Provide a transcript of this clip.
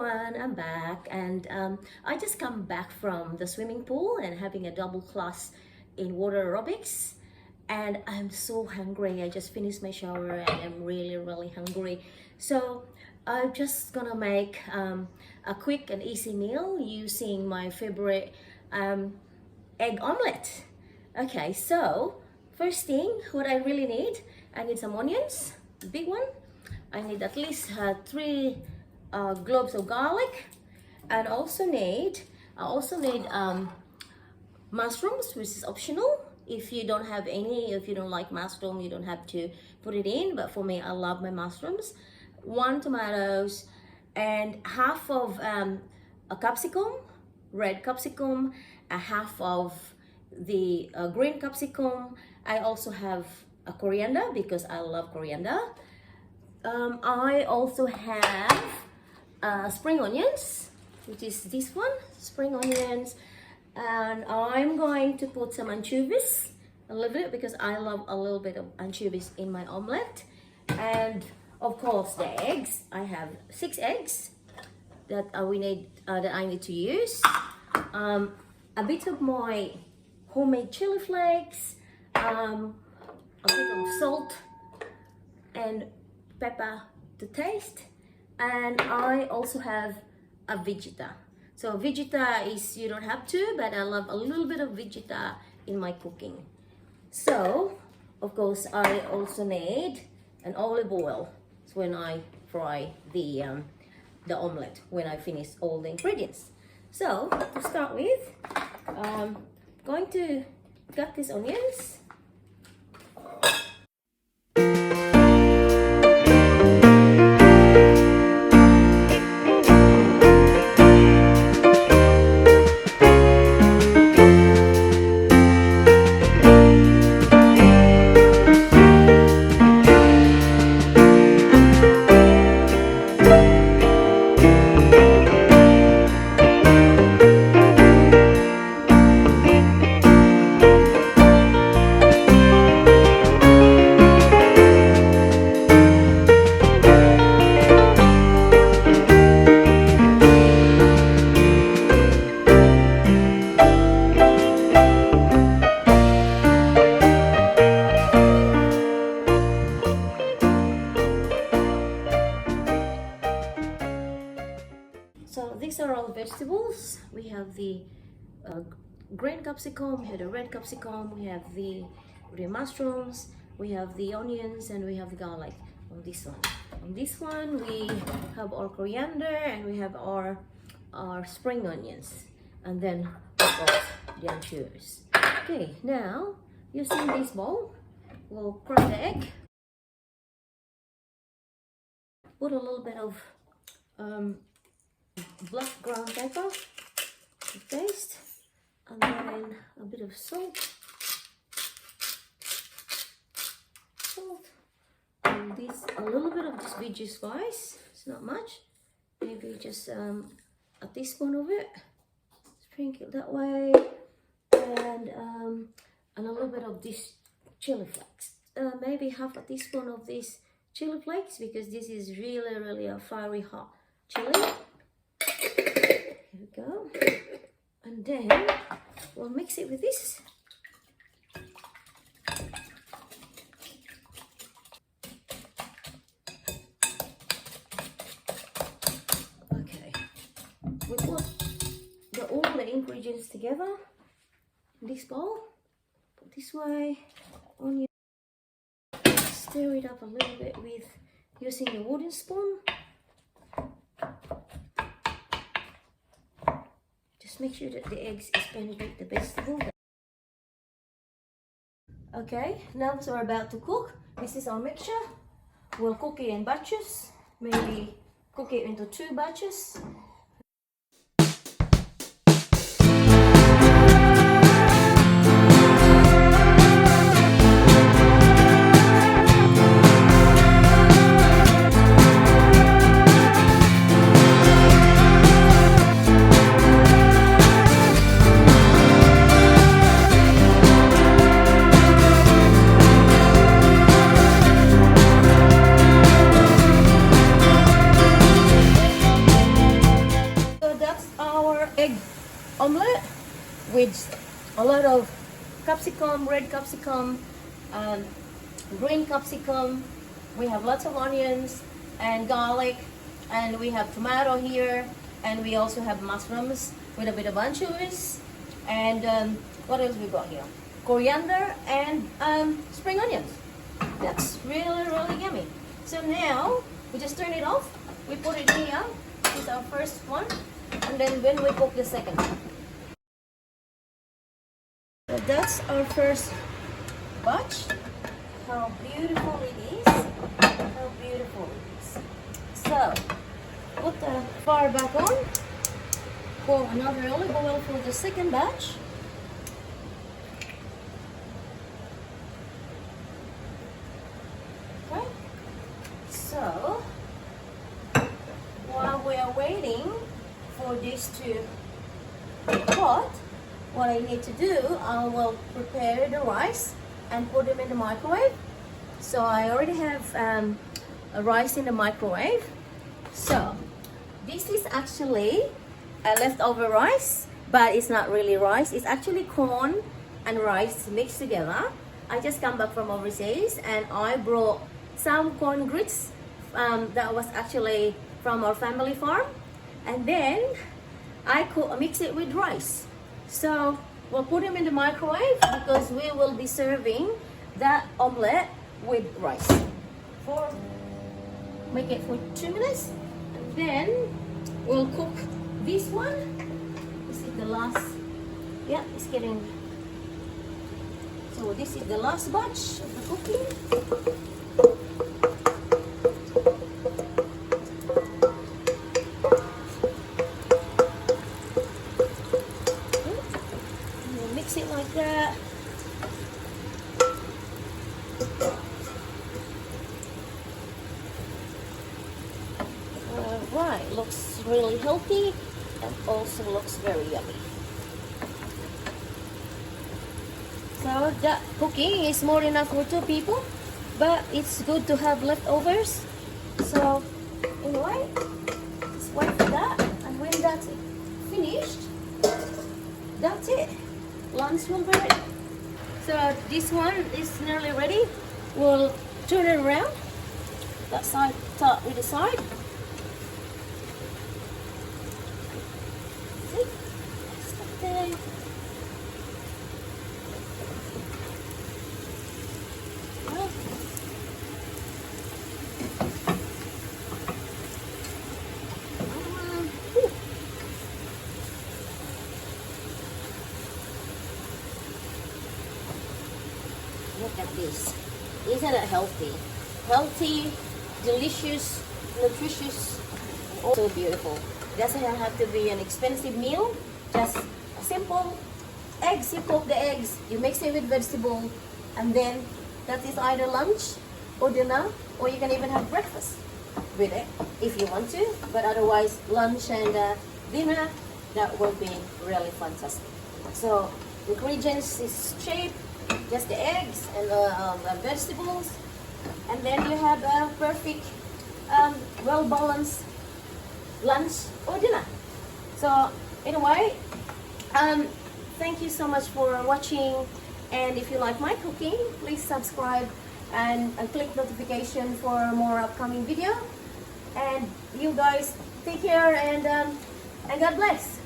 everyone, I'm back, and I just come back from the swimming pool and having a double class in water aerobics, and I'm so hungry. I just finished my shower and I'm really hungry, so I'm just gonna make a quick and easy meal using my favorite egg omelette. Okay, so first thing, what I really need, I need some onions, big one. I need at least 3 cloves of garlic, and I also need mushrooms, which is optional. If you don't have any, if you don't like mushroom, you don't have to put it in, but for me, I love my mushrooms. 1 tomatoes and half of a capsicum, red capsicum, a half of the green capsicum. I also have a coriander because I love coriander. I also have spring onions, which is this one, spring onions, and I'm going to put some anchovies, a little bit, because I love a little bit of anchovies in my omelette. And of course the eggs. I have 6 eggs that I need to use. A bit of my homemade chili flakes, a bit of salt and pepper to taste, and I also have a Vegeta. So Vegeta is, you don't have to, but I love a little bit of Vegeta in my cooking. So of course I also need an olive oil when I fry the omelette, when I finish all the ingredients. So to start with, going to cut these onions. So these are all vegetables. We have the green capsicum, we have the red capsicum, we have the mushrooms, we have the onions, and we have the garlic on this one. On this one we have our coriander, and we have our spring onions, and then of course the anchovies. Okay, now using this bowl, we'll crack the egg, put a little bit of black ground pepper to taste, and then a bit of salt, and this, a little bit of this veggie spice. It's not much, maybe just a teaspoon of it, sprinkle it that way, and a little bit of this chili flakes, maybe half a teaspoon of these chili flakes, because this is really a fiery hot chili. Here we go, and then we'll mix it with this. Okay, we put all the ingredients together in this bowl. Put this way, onion, stir it up a little bit with using the wooden spoon. Just make sure that the eggs is penetrate the vegetable. Okay, now it's about to cook. This is our mixture. We'll cook it in batches, maybe cook it into 2 batches. omelette with a lot of capsicum, red capsicum, um, green capsicum. We have lots of onions and garlic, and we have tomato here, and we also have mushrooms with a bit of anchovies, and what else we got here? Coriander and spring onions. That's really, really yummy. So now we just turn it off. We put it here. This is our first one, and then when we cook the second one. So that's our first batch. How beautiful it is. How beautiful it is. So put the fire back on. Pour another olive oil for the second batch. Okay. So while we are waiting for this to be hot, what I need to do, I will prepare the rice and put them in the microwave. So I already have a rice in the microwave. So this is actually a leftover rice, but it's not really rice. It's actually corn and rice mixed together. I just come back from overseas and I brought some corn grits that was actually from our family farm, and then I mix it with rice. So we'll put them in the microwave because we will be serving that omelette with rice. Make it for 2 minutes, and then we'll cook this one. This is the last. Yeah, it's getting. So this is the last batch of the cooking. Mix it like that. Alright, looks really healthy and also looks very yummy. So that cooking is more enough for 2 people, but it's good to have leftovers. So anyway, just wait for that, and when that's finished, that's it. Lunch will be ready. So this one is nearly ready. We'll turn it around. That side, start with the side. See? Stop there. Look at this. Isn't it healthy? Healthy, delicious, nutritious, also beautiful. Doesn't have to be an expensive meal. Just a simple eggs. You cook the eggs, you mix it with vegetable, and then that is either lunch or dinner, or you can even have breakfast with it if you want to. But otherwise, lunch and dinner, that will be really fantastic. So ingredients is cheap. Just the eggs and vegetables, and then you have a perfect, well-balanced lunch or dinner. So anyway, thank you so much for watching, and if you like my cooking, please subscribe and click notification for more upcoming video. And you guys take care, and God bless.